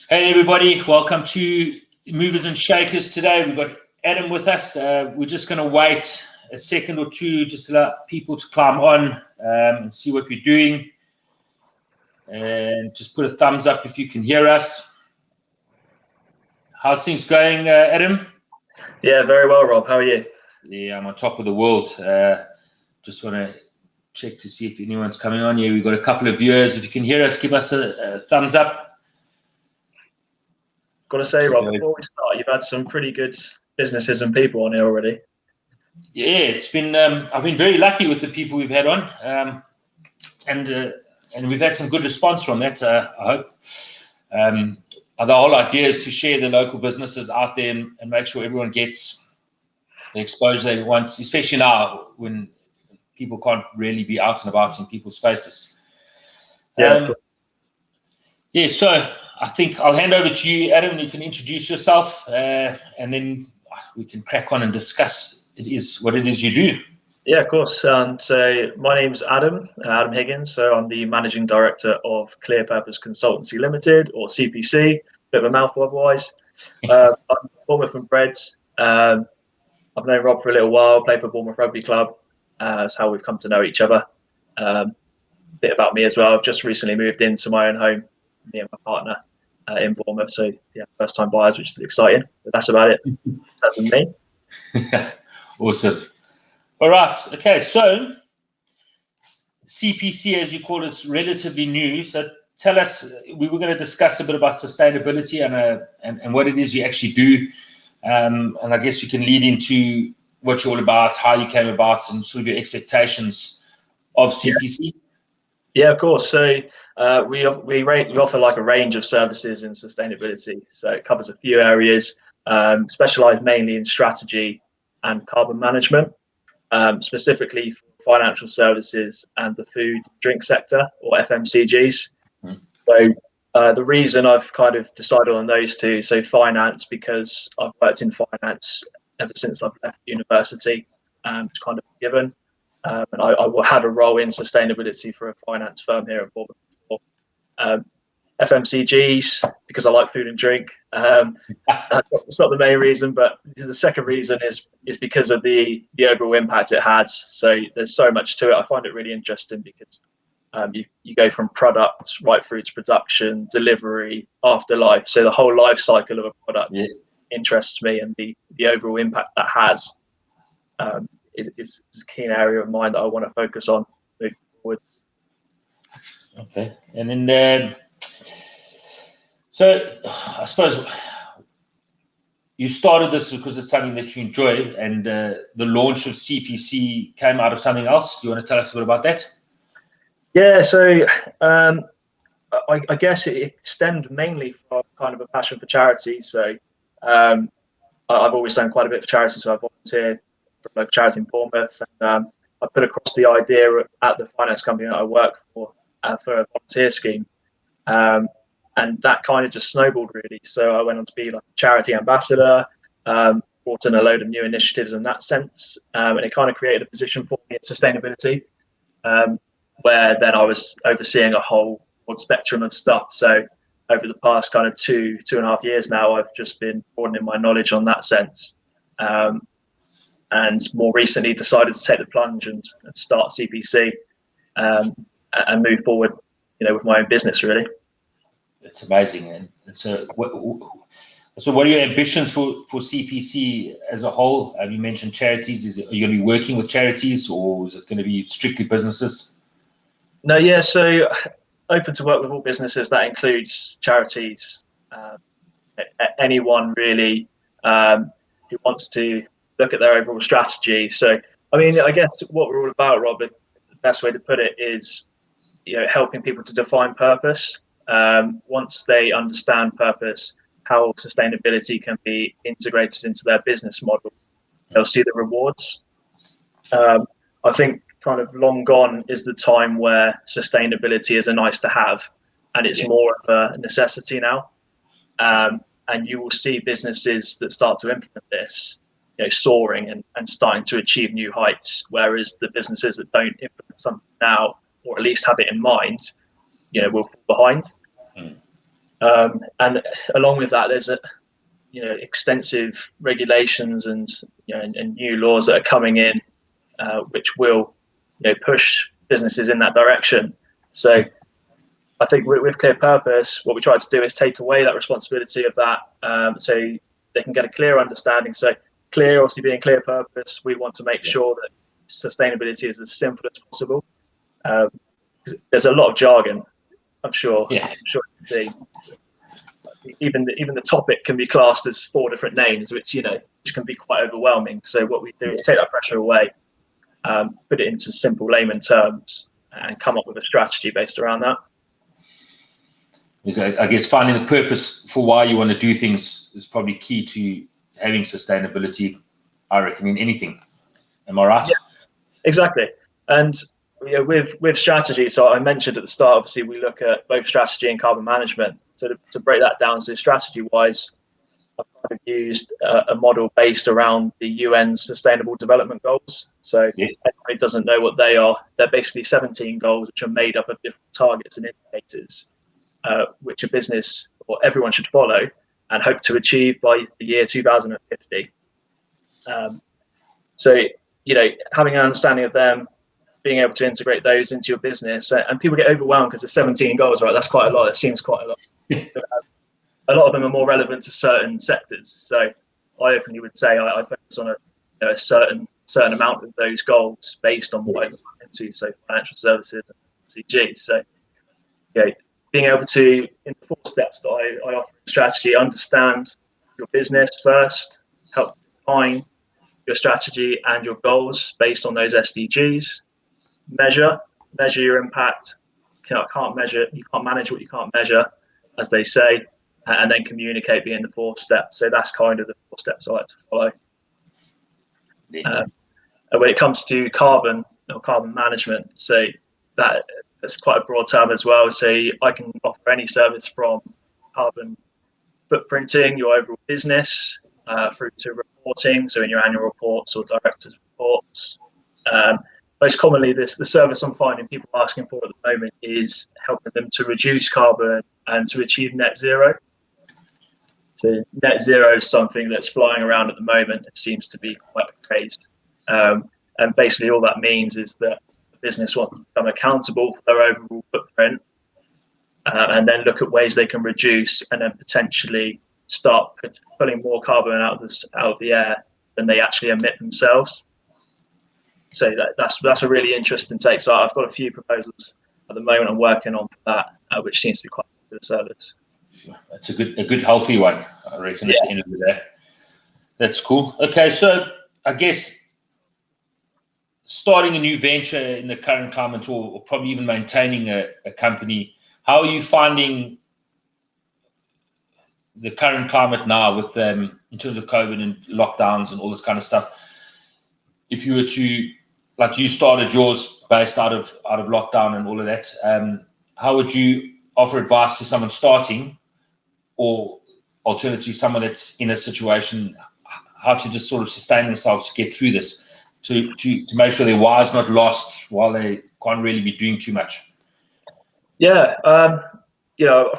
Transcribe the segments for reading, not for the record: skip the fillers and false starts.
Hey everybody, welcome to Movers and Shakers today. We've got Adam with us. We're just going to wait a second or two just to let people to climb on and see what we're doing. And just put a thumbs up if you can hear us. How's things going, Adam? Yeah, very well, Rob. How are you? Yeah, I'm on top of the world. Just want to check to see if anyone's coming on here. We've got a couple of viewers. If you can hear us, give us a thumbs up. Got to say, Rob, before we start, you've had some pretty good businesses and people on here already. Yeah, it's been. I've been very lucky with the people we've had on, and we've had some good response from that. I hope. The whole idea is to share the local businesses out there and make sure everyone gets the exposure they want, especially now when people can't really be out and about in people's faces. Yeah. Yeah. So I think I'll hand over to you, Adam. You can introduce yourself, and then we can crack on and discuss what it is you do. Yeah, of course. So my name's Adam Higgins. So I'm the managing director of Clear Purpose Consultancy Limited, or CPC. Bit of a mouthful otherwise. I'm Bournemouth and bred. I've known Rob for a little while. Played for Bournemouth Rugby Club. That's how we've come to know each other. Bit about me as well. I've just recently moved into my own home, me and my partner in Bournemouth. So yeah, first time buyers, which is exciting. But that's about it. That's me. Awesome. All right. Okay. So CPC, as you call it, is relatively new. So tell us, we were going to discuss a bit about sustainability and what it is you actually do. And I guess you can lead into what you're all about, how you came about, and sort of your expectations of CPC. Yeah, of course. So we offer like a range of services in sustainability. So it covers a few areas, specialised mainly in strategy and carbon management, specifically for financial services and the food drink sector, or FMCGs. So the reason I've kind of decided on those two, so finance, because I've worked in finance ever since I've left university, it's kind of given. And I will have a role in sustainability for a finance firm here at Bournemouth. FMCGs, because I like food and drink. It's not the main reason, but the second reason is because of the overall impact it has. So there's so much to it. I find it really interesting because you go from product right through to production, delivery, afterlife. So the whole life cycle of a product interests me, and the overall impact that has is a keen area of mine that I want to focus on moving forward. Okay. And then, so I suppose you started this because it's something that you enjoy, and the launch of CPC came out of something else. Do you want to tell us a bit about that? Yeah, so I guess it stemmed mainly from kind of a passion for charity. So I've always done quite a bit for charity, so I volunteer for a local charity in Bournemouth, and I put across the idea at the finance company that I work for a volunteer scheme, and that kind of just snowballed really. So I went on to be like a charity ambassador, brought in a load of new initiatives in that sense, and it kind of created a position for me in sustainability, where then I was overseeing a whole broad spectrum of stuff. So over the past kind of two and a half years now, I've just been broadening my knowledge on that sense. And more recently decided to take the plunge and start CPC and move forward, with my own business really. It's amazing. And so what are your ambitions for CPC as a whole? Have you mentioned charities? Are you going to be working with charities, or is it going to be strictly businesses? No, yeah. So open to work with all businesses. That includes charities, anyone really who wants to look at their overall strategy. So, I mean, I guess what we're all about, Rob, the best way to put it is, helping people to define purpose. Once they understand purpose, how sustainability can be integrated into their business model, they'll see the rewards. I think kind of long gone is the time where sustainability is a nice to have, and it's more of a necessity now. And you will see businesses that start to implement this, soaring and starting to achieve new heights, whereas the businesses that don't implement something now, or at least have it in mind, will fall behind. And along with that, there's extensive regulations and new laws that are coming in, which will push businesses in that direction. So I think with Clear Purpose, what we try to do is take away that responsibility of that, so they can get a clear understanding. So clear, obviously being Clear Purpose, we want to make sure that sustainability is as simple as possible. There's a lot of jargon, I'm sure. Yeah. I'm sure you can see. Even the topic can be classed as 4 different names, which can be quite overwhelming. So what we do is take that pressure away, put it into simple layman terms, and come up with a strategy based around that. I guess finding the purpose for why you want to do things is probably key to having sustainability, I reckon, in anything. Am I right? Yeah, exactly. And with strategy, so I mentioned at the start, obviously we look at both strategy and carbon management. So to break that down, so strategy-wise, I've kind of used a model based around the UN's Sustainable Development Goals. So everybody doesn't know what they are. They're basically 17 goals, which are made up of different targets and indicators, which a business or everyone should follow and hope to achieve by the year 2050. So having an understanding of them, being able to integrate those into your business, and people get overwhelmed because there's 17 goals, right? That's quite a lot. It seems quite a lot. A lot of them are more relevant to certain sectors. So I openly would say I focus on a certain amount of those goals based on what I look into, so financial services and CG. So being able to, in the 4 steps that I offer in strategy, understand your business first, help define your strategy and your goals based on those SDGs. Measure your impact. You can't manage what you can't measure, as they say, and then communicate being the 4th step. So that's kind of the 4 steps I like to follow. And when it comes to carbon or carbon management, so that's quite a broad term as well. So I can offer any service from carbon footprinting your overall business through to reporting, so in your annual reports or directors' reports. Most commonly, the service I'm finding people asking for at the moment is helping them to reduce carbon and to achieve net zero. So net zero is something that's flying around at the moment. It seems to be quite crazed. And basically all that means is that the business wants to become accountable for their overall footprint, and then look at ways they can reduce and then potentially start pulling more carbon out of the air than they actually emit themselves. So that's a really interesting take. So I've got a few proposals at the moment I'm working on for that, which seems to be quite a good service. That's a good healthy one, I reckon, at the end of the day. That's cool. Okay, so I guess starting a new venture in the current climate, or probably even maintaining a company, how are you finding the current climate now with in terms of COVID and lockdowns and all this kind of stuff? If you were to, like you started yours based out of lockdown and all of that, how would you offer advice to someone starting, or alternatively someone that's in a situation, how to just sort of sustain themselves to get through this, to make sure their wire's not lost while they can't really be doing too much? Yeah,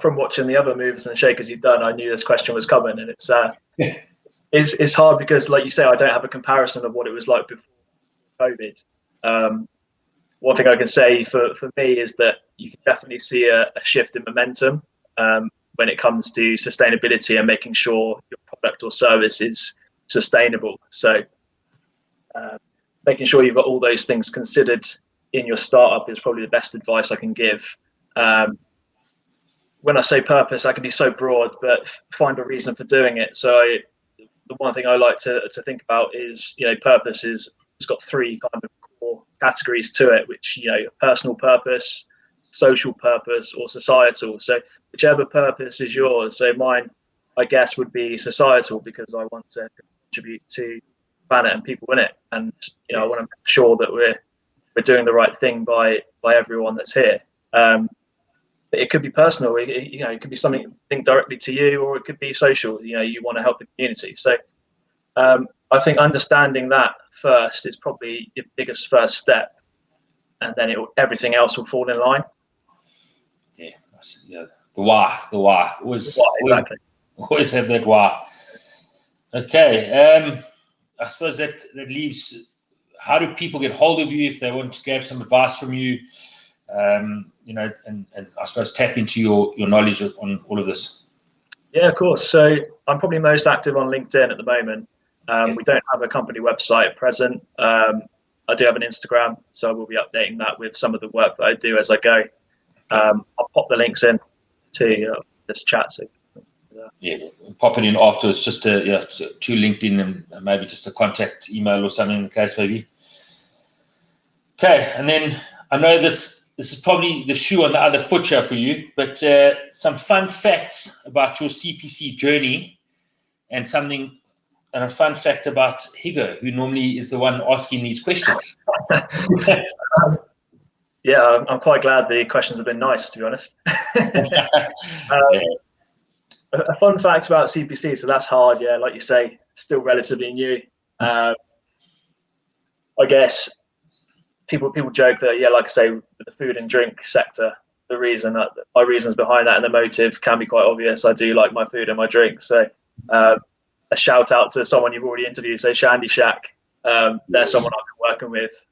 from watching the other moves and shakers you've done, I knew this question was coming, and it's hard because, like you say, I don't have a comparison of what it was like before COVID. One thing I can say for me is that you can definitely see a shift in momentum when it comes to sustainability and making sure your product or service is sustainable. So making sure you've got all those things considered in your startup is probably the best advice I can give. When I say purpose, that can be so broad, but find a reason for doing it. So the one thing I like to think about is, purpose it's got 3 kind of core categories to it, which, personal purpose, social purpose, or societal. So whichever purpose is yours. So mine, I guess, would be societal, because I want to contribute to the planet and people in it, and I want to make sure that we're doing the right thing by everyone that's here. It could be personal, it could be something directly to you, or it could be social. You want to help the community. So I think understanding that first is probably your biggest first step, and then everything else will fall in line. Yeah, The why. Exactly. Always have that why. Okay. I suppose that leaves. How do people get hold of you if they want to grab some advice from you? And I suppose tap into your knowledge on all of this. Yeah, of course. So I'm probably most active on LinkedIn at the moment. We don't have a company website at present. I do have an Instagram, so I will be updating that with some of the work that I do as I go. I'll pop the links in to this chat. So, pop it in afterwards, just to LinkedIn and maybe just a contact email or something in the case maybe. Okay, and then I know this is probably the shoe on the other foot here for you, but some fun facts about your CPC journey and a fun fact about Higo, who normally is the one asking these questions. Yeah, I'm quite glad the questions have been nice, to be honest. A fun fact about CPC, so that's hard, yeah, like you say, still relatively new. I guess people joke that, yeah, like I say, with the food and drink sector, my reasons behind that and the motive can be quite obvious. I do like my food and my drink. So a shout out to someone you've already interviewed, so Shandy Shack. They're someone I've been working with.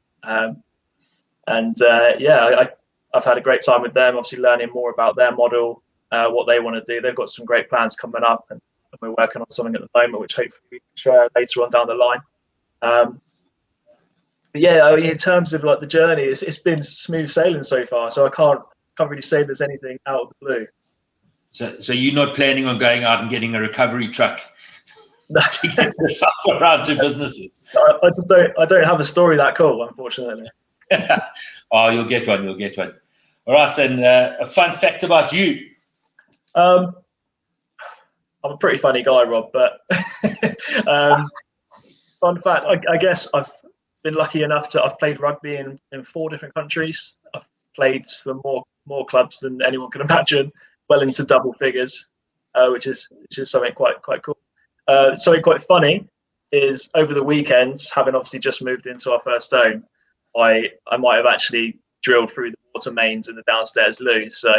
I've had a great time with them, obviously learning more about their model, what they want to do. They've got some great plans coming up, and we're working on something at the moment, which hopefully we can share later on down the line. In terms of like the journey, it's been smooth sailing so far. So I can't really say there's anything out of the blue. So you're not planning on going out and getting a recovery truck to get yourself around to businesses? I don't have a story that cool, unfortunately. Oh, you'll get one. All right, and a fun fact about you. I'm a pretty funny guy, Rob, but fun fact, I guess I've been lucky enough I've played rugby in 4 different countries. I've played for more clubs than anyone can imagine, well into double figures, which is something quite cool. Something quite funny is over the weekends, having obviously just moved into our first home, I might have actually drilled through the water mains in the downstairs loo. So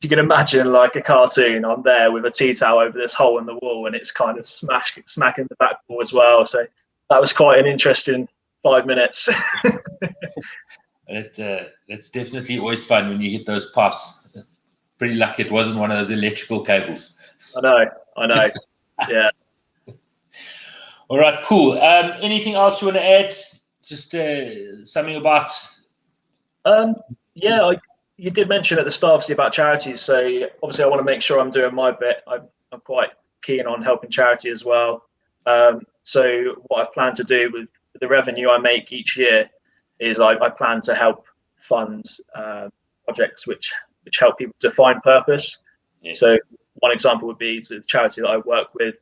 you can imagine like a cartoon. I'm there with a tea towel over this hole in the wall, and it's kind of smacking the back wall as well. So that was quite an interesting 5 minutes. It's definitely always fun when you hit those pipes. Pretty lucky it wasn't one of those electrical cables. I know. Yeah. All right, cool. Anything else you want to add? Just something about. You did mention at the start, obviously, about charities. So obviously, I want to make sure I'm doing my bit. I'm quite keen on helping charity as well. So what I plan to do with the revenue I make each year is I plan to help fund projects which help people to find purpose. Yeah. So one example would be the charity that I work with,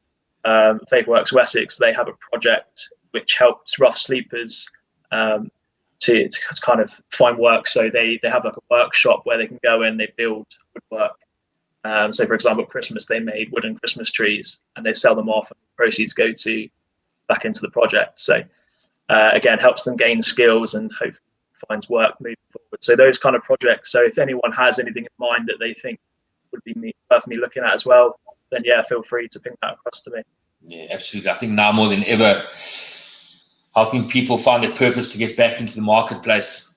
FaithWorks Wessex. They have a project which helps rough sleepers to kind of find work. So they have like a workshop where they can go in, they build woodwork. So for example, at Christmas, they made wooden Christmas trees and they sell them off, and the proceeds go back into the project. So again, helps them gain skills and hopefully finds work moving forward. So those kind of projects. So if anyone has anything in mind that they think would be worth me looking at as well, then yeah, feel free to ping that across to me. Yeah, absolutely. I think now more than ever, helping people find their purpose to get back into the marketplace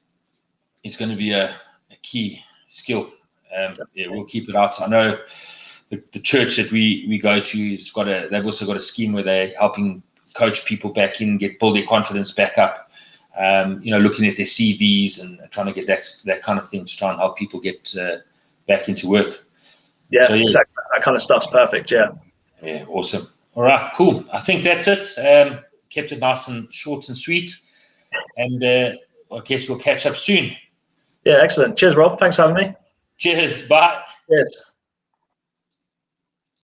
is going to be a key skill. We'll keep it out. I know the church that we go to they've also got a scheme where they're helping coach people back in, build their confidence back up. Looking at their CVs and trying to get that kind of thing to try and help people get back into work. Yeah, so, exactly. That kind of stuff's perfect. Yeah. Yeah, awesome. All right, cool. I think that's it. Kept it nice and short and sweet. And I guess we'll catch up soon. Yeah, excellent. Cheers, Rob. Thanks for having me. Cheers. Bye. Cheers.